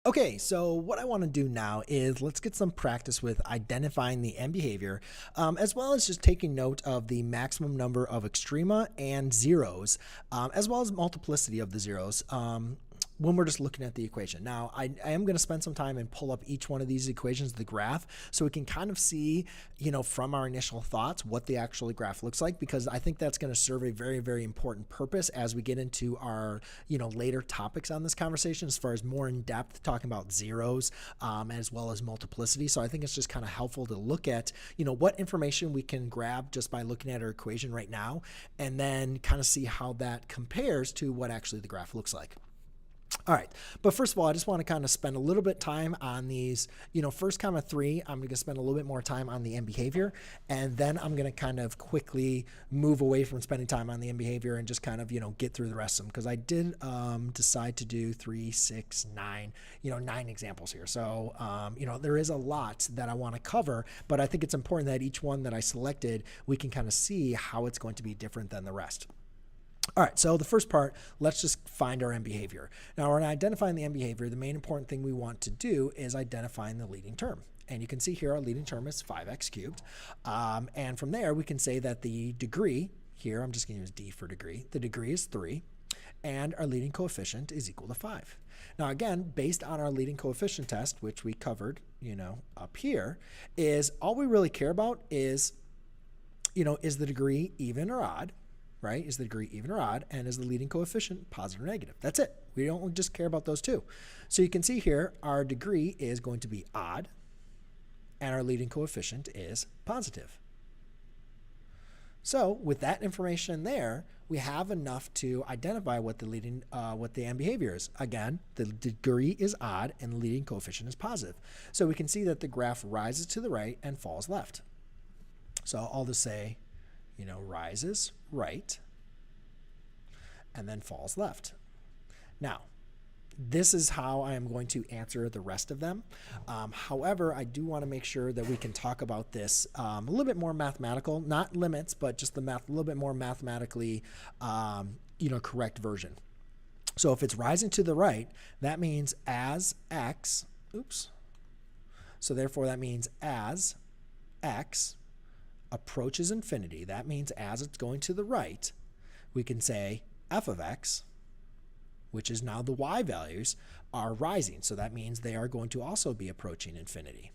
Okay, so what I want to do now is let's get some practice with identifying the end behavior, as well as just taking note of the maximum number of extrema and zeros, as well as multiplicity of the zeros. When we're just looking at the equation. Now, I am going to spend some time and pull up each one of these equations, the graph, so we can kind of see, from our initial thoughts, what the actual graph looks like, because I think that's going to serve a very, very important purpose as we get into our, later topics on this conversation, as far as more in depth talking about zeros, as well as multiplicity. So I think it's just kind of helpful to look at, what information we can grab just by looking at our equation right now, and then kind of see how that compares to what actually the graph looks like. All right, but first of all, I just want to kind of spend a little bit of time on these, first comma 3, I'm going to spend a little bit more time on the end behavior, and then I'm going to kind of quickly move away from spending time on the end behavior and just kind of, get through the rest of them, because I did decide to do 3, 6, 9, 9 examples here. So, there is a lot that I want to cover, but I think it's important that each one that I selected, we can kind of see how it's going to be different than the rest. All right, so the first part, let's just find our end behavior. Now, when identifying the end behavior, the main important thing we want to do is identifying the leading term. And you can see here our leading term is 5x cubed. And from there, we can say that the degree, here I'm just going to use d for degree, the degree is 3, and our leading coefficient is equal to 5. Now, again, based on our leading coefficient test, which we covered, up here, is all we really care about is, is the degree even or odd? Right? Is the degree even or odd? And is the leading coefficient positive or negative? That's it. We don't just care about those two. So you can see here, our degree is going to be odd, and our leading coefficient is positive. So with that information there, we have enough to identify what the end behavior is. Again, the degree is odd, and the leading coefficient is positive. So we can see that the graph rises to the right and falls left. So I'll just say, rises right and then falls left. Now, this is how I am going to answer the rest of them. However, I do want to make sure that we can talk about this a little bit more mathematical, not limits, but just the math, a little bit more mathematically, correct version. So if it's rising to the right, that means as x, so therefore that means as x approaches infinity, that means as it's going to the right, we can say f of x, which is now the y values, are rising. So that means they are going to also be approaching infinity.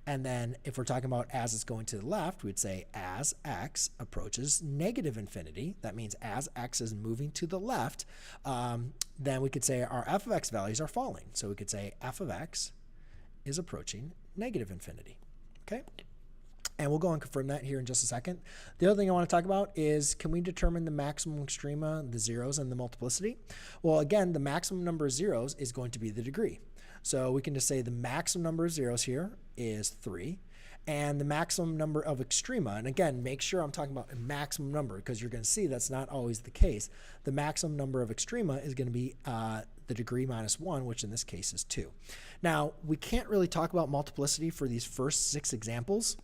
And then if we're talking about as it's going to the left, we'd say as x approaches negative infinity, that means as x is moving to the left, then we could say our f of x values are falling. So we could say f of x is approaching negative infinity. Okay? And we'll go and confirm that here in just a second. The other thing I want to talk about is, can we determine the maximum extrema, the zeros, and the multiplicity? Well, again, the maximum number of zeros is going to be the degree. So we can just say the maximum number of zeros here is 3. And the maximum number of extrema, and again, make sure I'm talking about a maximum number, because you're going to see that's not always the case. The maximum number of extrema is going to be the degree minus 1, which in this case is 2. Now, we can't really talk about multiplicity for these first 6 examples,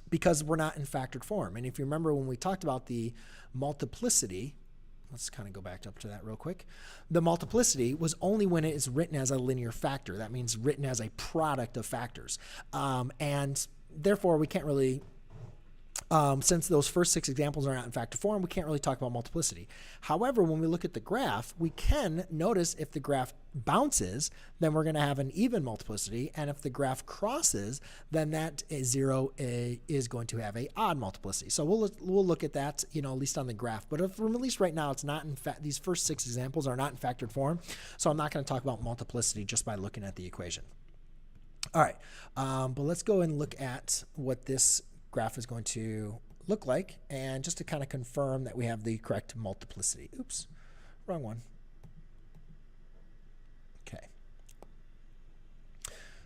because we're not in factored form. And if you remember when we talked about the multiplicity, let's kind of go back up to that real quick. The multiplicity was only when it is written as a linear factor. That means written as a product of factors. And therefore, we can't really, since those first 6 examples are not in factor form, we can't really talk about multiplicity. However, when we look at the graph, we can notice if the graph bounces, then we're going to have an even multiplicity. And if the graph crosses, then that 0 is going to have a odd multiplicity. So we'll look at that, at least on the graph. But at least right now, it's not in fact, these first 6 examples are not in factored form. So I'm not going to talk about multiplicity just by looking at the equation. All right, but let's go and look at what this graph is going to look like, and just to kind of confirm that we have the correct multiplicity. Oops, wrong one. Okay.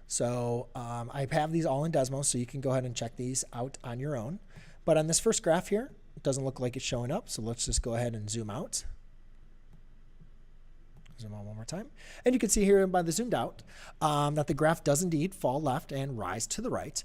So I have these all in Desmos, so you can go ahead and check these out on your own. But on this first graph here, it doesn't look like it's showing up, so let's just go ahead and zoom out. Zoom on one more time. And you can see here by the zoomed out that the graph does indeed fall left and rise to the right.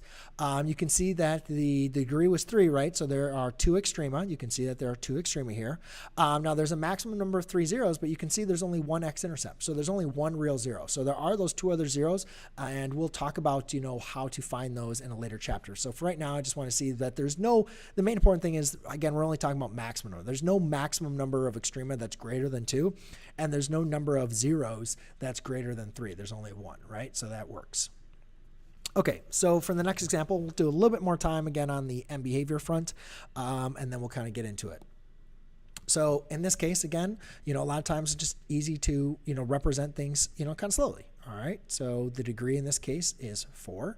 You can see that the degree was 3, right? So there are 2 extrema. You can see that there are 2 extrema here. Now there's a maximum number of 3 zeros, but you can see there's only 1 x-intercept. So there's only 1 real 0. So there are those 2 other zeros, and we'll talk about, how to find those in a later chapter. So for right now, I just want to see that the main important thing is, again, we're only talking about maximum number. There's no maximum number of extrema that's greater than 2, and there's no number of zeros that's greater than 3. There's only 1, right? So that works. Okay, so for the next example, we'll do a little bit more time again on the end behavior front, and then we'll kind of get into it. So in this case, again, a lot of times it's just easy to, represent things, kind of slowly. All right, so the degree in this case is 4.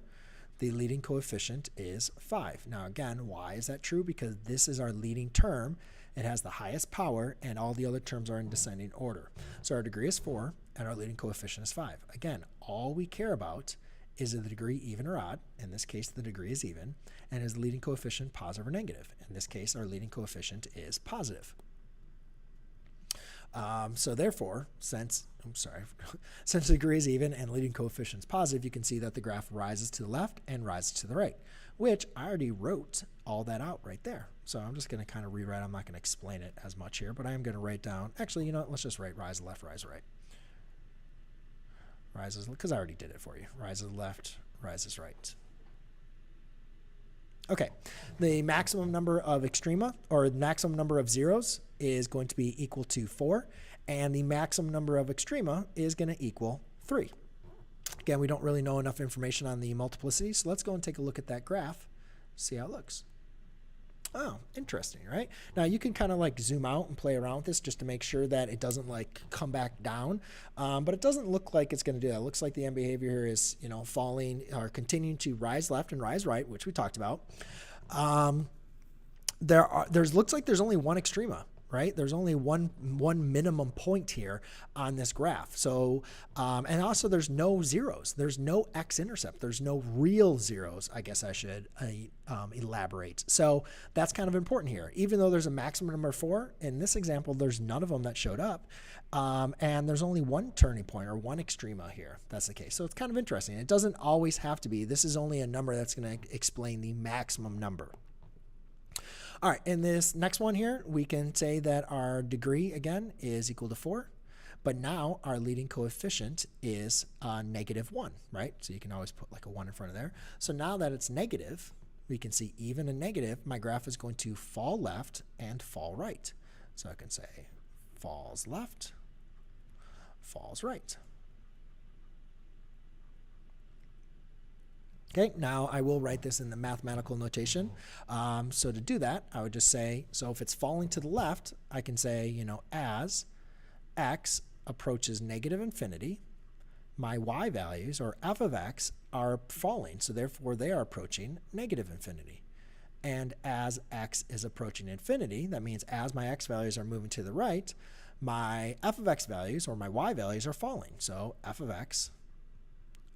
The leading coefficient is 5. Now again, why is that true? Because this is our leading term. It has the highest power, and all the other terms are in descending order. So our degree is 4, and our leading coefficient is 5. Again, all we care about is the degree even or odd. In this case, the degree is even. And is the leading coefficient positive or negative? In this case, our leading coefficient is positive. So therefore, since the degree is even and leading coefficient is positive, you can see that the graph rises to the left and rises to the right, which I already wrote all that out right there. So I'm just going to kind of rewrite. I'm not going to explain it as much here, but I am going to write down, actually, let's just write rise left, rise right. Rises, because I already did it for you. Rises left, rises right. Okay, the maximum number of extrema, or maximum number of zeros, is going to be equal to 4, and the maximum number of extrema is going to equal 3. Again, we don't really know enough information on the multiplicity, so let's go and take a look at that graph, see how it looks. Oh, interesting, right? Now you can kind of like zoom out and play around with this just to make sure that it doesn't like come back down, but it doesn't look like it's going to do that. It looks like the end behavior here is, falling or continuing to rise left and rise right, which we talked about. Looks like there's only 1 extrema. Right? There's only one minimum point here on this graph. So, and also there's no zeros. There's no x-intercept. There's no real zeros, I guess I should elaborate. So that's kind of important here. Even though there's a maximum number of 4, in this example, there's none of them that showed up. And there's only 1 turning point or 1 extrema here. That's the case. So it's kind of interesting. It doesn't always have to be. This is only a number that's going to explain the maximum number. All right, in this next one here, we can say that our degree, again, is equal to 4. But now our leading coefficient is -1, right? So you can always put like a 1 in front of there. So now that it's negative, we can see even and negative, my graph is going to fall left and fall right. So I can say falls left, falls right. Okay, now I will write this in the mathematical notation. So to do that, I would just say, so if it's falling to the left, I can say, as x approaches negative infinity, my y values, or f of x, are falling. So therefore, they are approaching negative infinity. And as x is approaching infinity, that means as my x values are moving to the right, my f of x values, or my y values, are falling. So f of x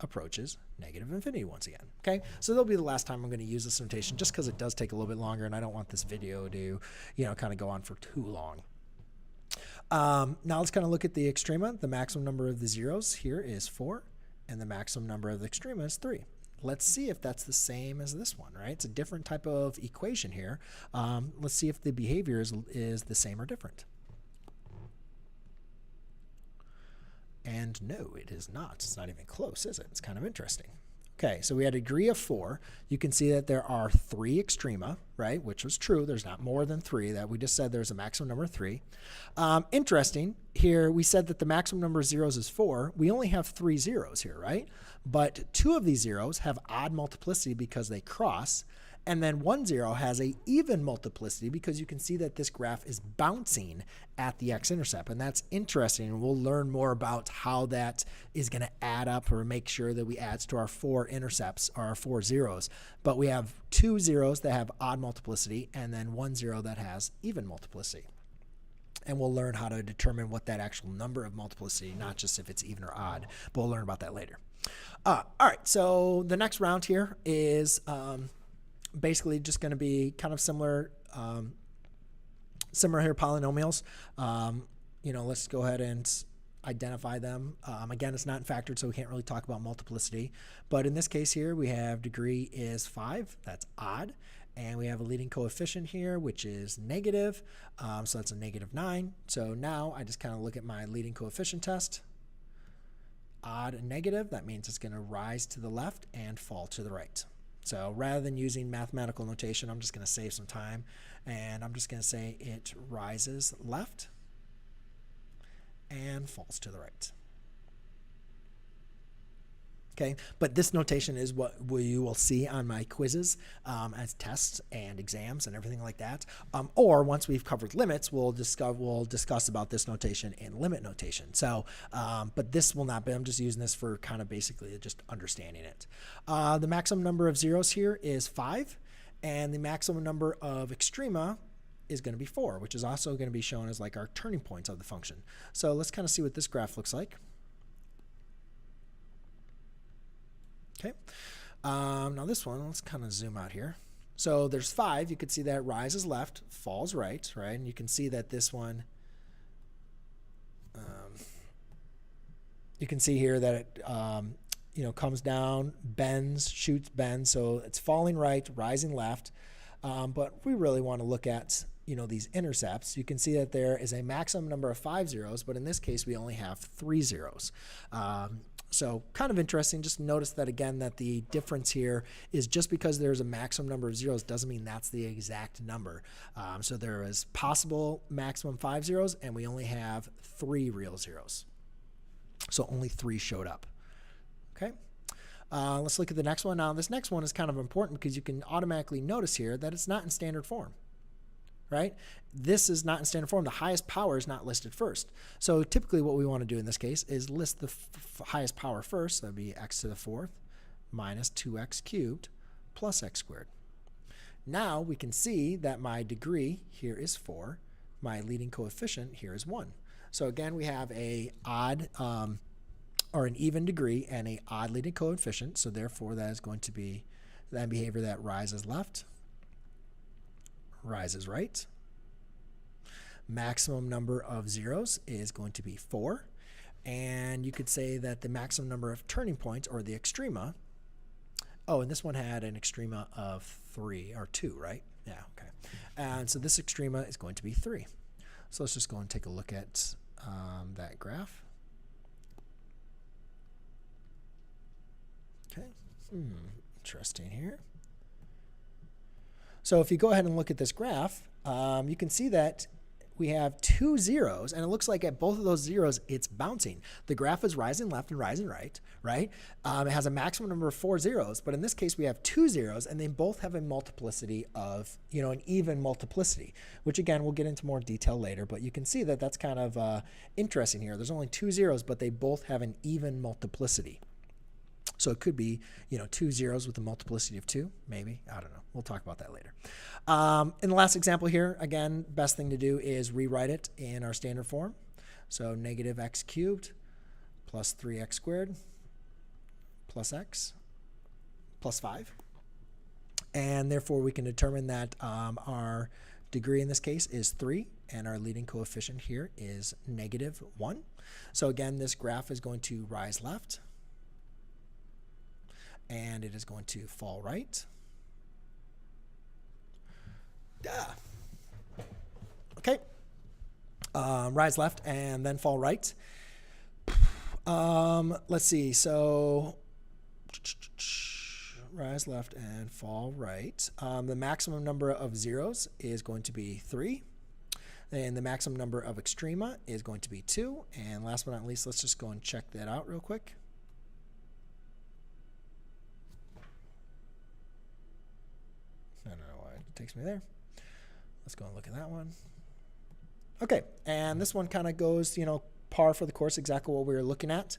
approaches negative infinity once again. Okay, so that'll be the last time I'm going to use this notation, just because it does take a little bit longer, and I don't want this video to, kind of go on for too long. Now let's kind of look at the extrema. The maximum number of the zeros here is 4, and the maximum number of the extrema is 3. Let's see if that's the same as this one, right? It's a different type of equation here. Let's see if the behavior is the same or different. And no, it is not. It's not even close, is it? It's kind of interesting. Okay, so we had a degree of 4. You can see that there are 3 extrema, right, which was true. There's not more than 3. That we just said there's a maximum number of 3. Interesting, here we said that the maximum number of zeros is 4. We only have 3 zeros here, right? But 2 of these zeros have odd multiplicity because they cross. And then 1 0 has a even multiplicity because you can see that this graph is bouncing at the x-intercept. And that's interesting. And we'll learn more about how that is going to add up or make sure that we adds to our 4 intercepts or our 4 zeros. But we have 2 zeros that have odd multiplicity and then 1 0 that has even multiplicity. And we'll learn how to determine what that actual number of multiplicity, not just if it's even or odd, but we'll learn about that later. All right, so the next round here is basically just going to be kind of similar here, polynomials. Let's go ahead and identify them. Again, it's not factored, so we can't really talk about multiplicity. But in this case here, we have degree is 5. That's odd. And we have a leading coefficient here, which is negative. So that's a negative 9. So now I just kind of look at my leading coefficient test. Odd and negative, that means it's going to rise to the left and fall to the right. So rather than using mathematical notation, I'm just going to save some time. And I'm just going to say it rises left and falls to the right. Okay, but this notation is what you will see on my quizzes as tests and exams and everything like that. Or once we've covered limits, we'll discuss about this notation in limit notation. So, but this will not be. I'm just using this for kind of basically just understanding it. The maximum number of zeros here is 5, and the maximum number of extrema is going to be 4, which is also going to be shown as like our turning points of the function. So let's kind of see what this graph looks like. Okay, now this one, let's kind of zoom out here. So there's 5. You can see that it rises left, falls right, right? And you can see that this one, you can see here that it, comes down, bends, shoots, bends. So it's falling right, rising left. But we really want to look at, these intercepts. You can see that there is a maximum number of 5 zeros, but in this case, we only have 3 zeros. So kind of interesting. Just notice that again, that the difference here is just because there's a maximum number of zeros doesn't mean that's the exact number. So there is possible maximum 5 zeros, and we only have 3 real zeros. So only 3 showed up. Okay. Let's look at the next one. Now this next one is kind of important because you can automatically notice here that it's not in standard form. Right? This is not in standard form. The highest power is not listed first. So typically what we want to do in this case is list the highest power first. That would be x to the 4th minus 2x cubed plus x squared. Now we can see that my degree here is 4. My leading coefficient here is 1. So again, we have a odd or an even degree and a odd leading coefficient. So therefore that is going to be that behavior that rises left, rises right. Maximum number of zeros is going to be 4. And you could say that the maximum number of turning points, or the extrema, oh, and this one had an extrema of 3 or 2, right? Yeah, okay. And so this extrema is going to be 3. So let's just go and take a look at that graph. Okay, interesting here. So if you go ahead and look at this graph, you can see that we have 2 zeros, and it looks like at both of those zeros, it's bouncing. The graph is rising left and rising right, right? It has a maximum number of 4 zeros, but in this case, we have 2 zeros, and they both have a multiplicity of, an even multiplicity, which again, we'll get into more detail later, but you can see that that's kind of interesting here. There's only 2 zeros, but they both have an even multiplicity. So it could be, 2 zeros with a multiplicity of 2, maybe. I don't know. We'll talk about that later. In the last example here, again, best thing to do is rewrite it in our standard form. So negative x cubed plus 3x squared plus x plus 5. And therefore, we can determine that our degree in this case is 3, and our leading coefficient here is negative 1. So again, this graph is going to rise left, and it is going to fall right. Okay. Rise left and then fall right. Let's see. So rise left and fall right. The maximum number of zeros is going to be 3. And the maximum number of extrema is going to be 2. And last but not least, let's just go and check that out real quick. I don't know why it takes me there. Let's go and look at that one. Okay, and this one kind of goes, par for the course, exactly what we were looking at.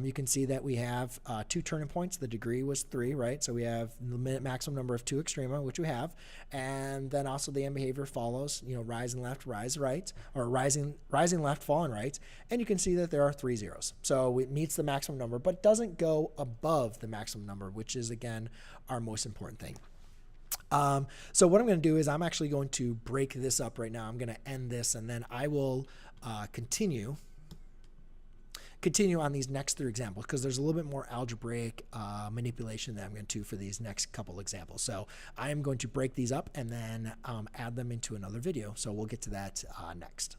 You can see that we have 2 turning points. The degree was 3, right? So we have the maximum number of 2 extrema, which we have. And then also the end behavior follows, rising left, rise right, or rising left, falling right. And you can see that there are 3 zeros. So it meets the maximum number, but doesn't go above the maximum number, which is, again, our most important thing. So what I'm going to do is I'm actually going to break this up right now. I'm going to end this, and then I will continue continue on these next 3 examples because there's a little bit more algebraic manipulation that I'm going to do for these next couple examples. So I am going to break these up and then add them into another video. So we'll get to that next.